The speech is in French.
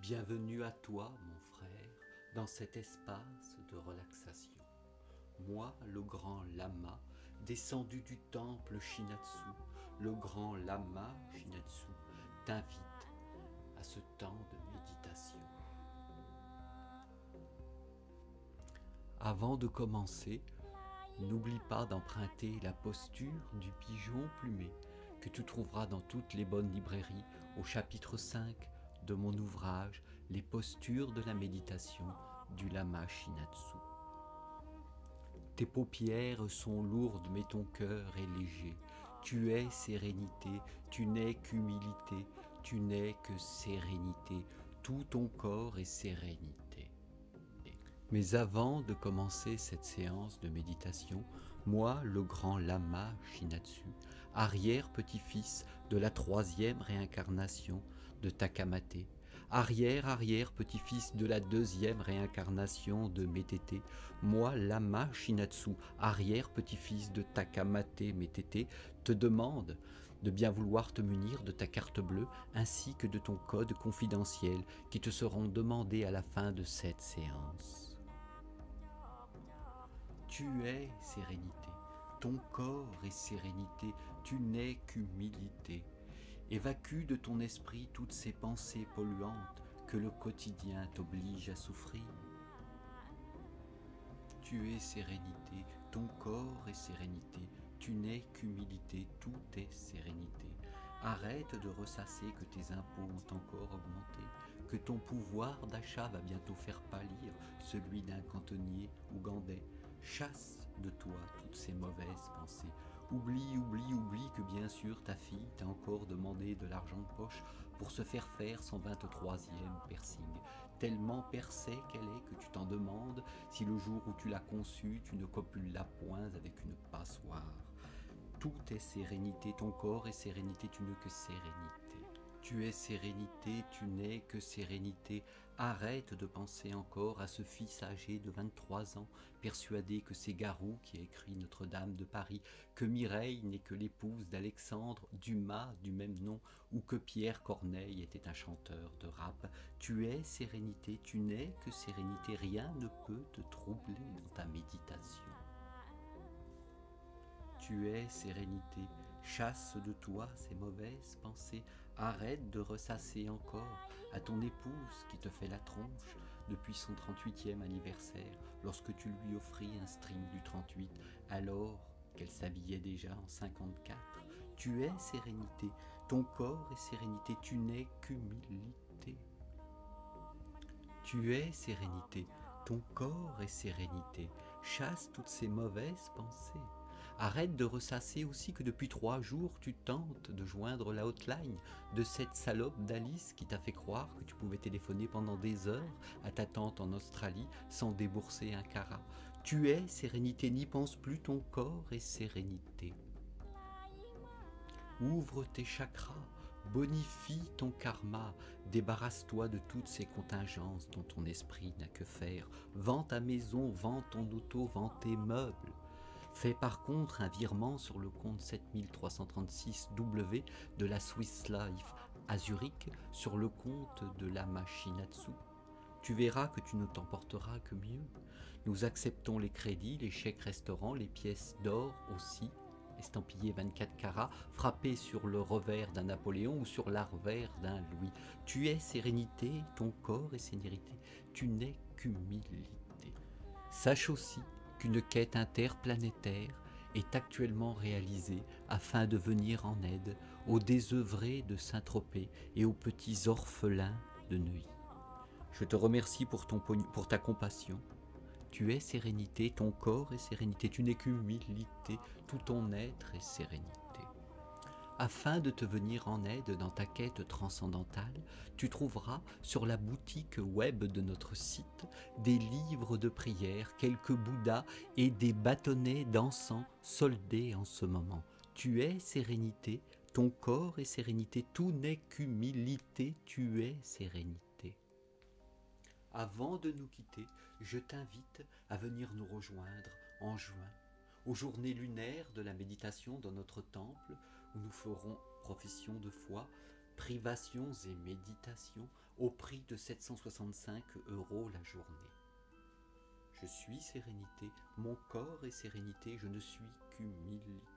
Bienvenue à toi, mon frère, dans cet espace de relaxation. Moi, le grand lama, descendu du temple Shinatsu, le grand lama Shinatsu, t'invite à ce temps de méditation. Avant de commencer, n'oublie pas d'emprunter la posture du pigeon plumé que tu trouveras dans toutes les bonnes librairies au chapitre 5 de mon ouvrage « Les postures de la méditation du lama Shinatsu ». Tes paupières sont lourdes mais ton cœur est léger. Tu es sérénité, tu n'es qu'humilité, tu n'es que sérénité. Tout ton corps est sérénité. Mais avant de commencer cette séance de méditation, moi, le grand lama Shinatsu, arrière-petit-fils de la 3e réincarnation de Takamate, arrière-arrière-petit-fils de la 2e réincarnation de Mettete, moi, lama Shinatsu, arrière-petit-fils de Takamate Mettete, te demande de bien vouloir te munir de ta carte bleue ainsi que de ton code confidentiel qui te seront demandés à la fin de cette séance. Tu es sérénité, ton corps est sérénité, tu n'es qu'humilité. Évacue de ton esprit toutes ces pensées polluantes que le quotidien t'oblige à souffrir. Tu es sérénité, ton corps est sérénité, tu n'es qu'humilité, tout est sérénité. Arrête de ressasser que tes impôts ont encore augmenté, que ton pouvoir d'achat va bientôt faire pâlir celui d'un cantonnier ougandais. Chasse de toi toutes ces mauvaises pensées. Oublie que bien sûr ta fille t'a encore demandé de l'argent de poche pour se faire faire son 23e piercing. Tellement percée qu'elle est que tu t'en demandes si le jour où tu l'as conçue, tu ne copules la point avec une passoire. Tout est sérénité, ton corps est sérénité, tu n'es que sérénité. Tu es sérénité, tu n'es que sérénité. Arrête de penser encore à ce fils âgé de 23 ans, persuadé que c'est Garou qui a écrit Notre-Dame de Paris, que Mireille n'est que l'épouse d'Alexandre Dumas du même nom, ou que Pierre Corneille était un chanteur de rap. Tu es sérénité, tu n'es que sérénité, rien ne peut te troubler dans ta méditation. Tu es sérénité, chasse de toi ces mauvaises pensées, arrête de ressasser encore à ton épouse qui te fait la tronche depuis son 38e anniversaire, lorsque tu lui offris un string du 38, alors qu'elle s'habillait déjà en 54. Tu es sérénité, ton corps est sérénité, tu n'es qu'humilité. Tu es sérénité, ton corps est sérénité, chasse toutes ces mauvaises pensées. Arrête de ressasser aussi que depuis 3 jours tu tentes de joindre la hotline de cette salope d'Alice qui t'a fait croire que tu pouvais téléphoner pendant des heures à ta tante en Australie sans débourser un carat. Tu es sérénité, n'y pense plus, ton corps est sérénité. Ouvre tes chakras, bonifie ton karma, débarrasse-toi de toutes ces contingences dont ton esprit n'a que faire. Vends ta maison, vends ton auto, vends tes meubles. Fais par contre un virement sur le compte 7336W de la Swiss Life à Zurich sur le compte de lama Shinatsu. Tu verras que tu ne t'emporteras que mieux. Nous acceptons les crédits, les chèques restaurants, les pièces d'or aussi, estampillées 24 carats, frappées sur le revers d'un Napoléon ou sur l'arvers d'un Louis. Tu es sérénité, ton corps est sérénité, tu n'es qu'humilité. Sache aussi qu'une quête interplanétaire est actuellement réalisée afin de venir en aide aux désœuvrés de Saint-Tropez et aux petits orphelins de Neuilly. Je te remercie pour ta compassion. Tu es sérénité, ton corps est sérénité, tu n'es qu'humilité, tout ton être est sérénité. Afin de te venir en aide dans ta quête transcendantale, tu trouveras sur la boutique web de notre site des livres de prière, quelques bouddhas et des bâtonnets d'encens soldés en ce moment. Tu es sérénité, ton corps est sérénité, tout n'est qu'humilité, tu es sérénité. Avant de nous quitter, je t'invite à venir nous rejoindre en juin, aux journées lunaires de la méditation dans notre temple, où nous ferons profession de foi privations et méditations au prix de 765 € la journée. Je suis sérénité, mon corps est sérénité, je ne suis qu'humilité.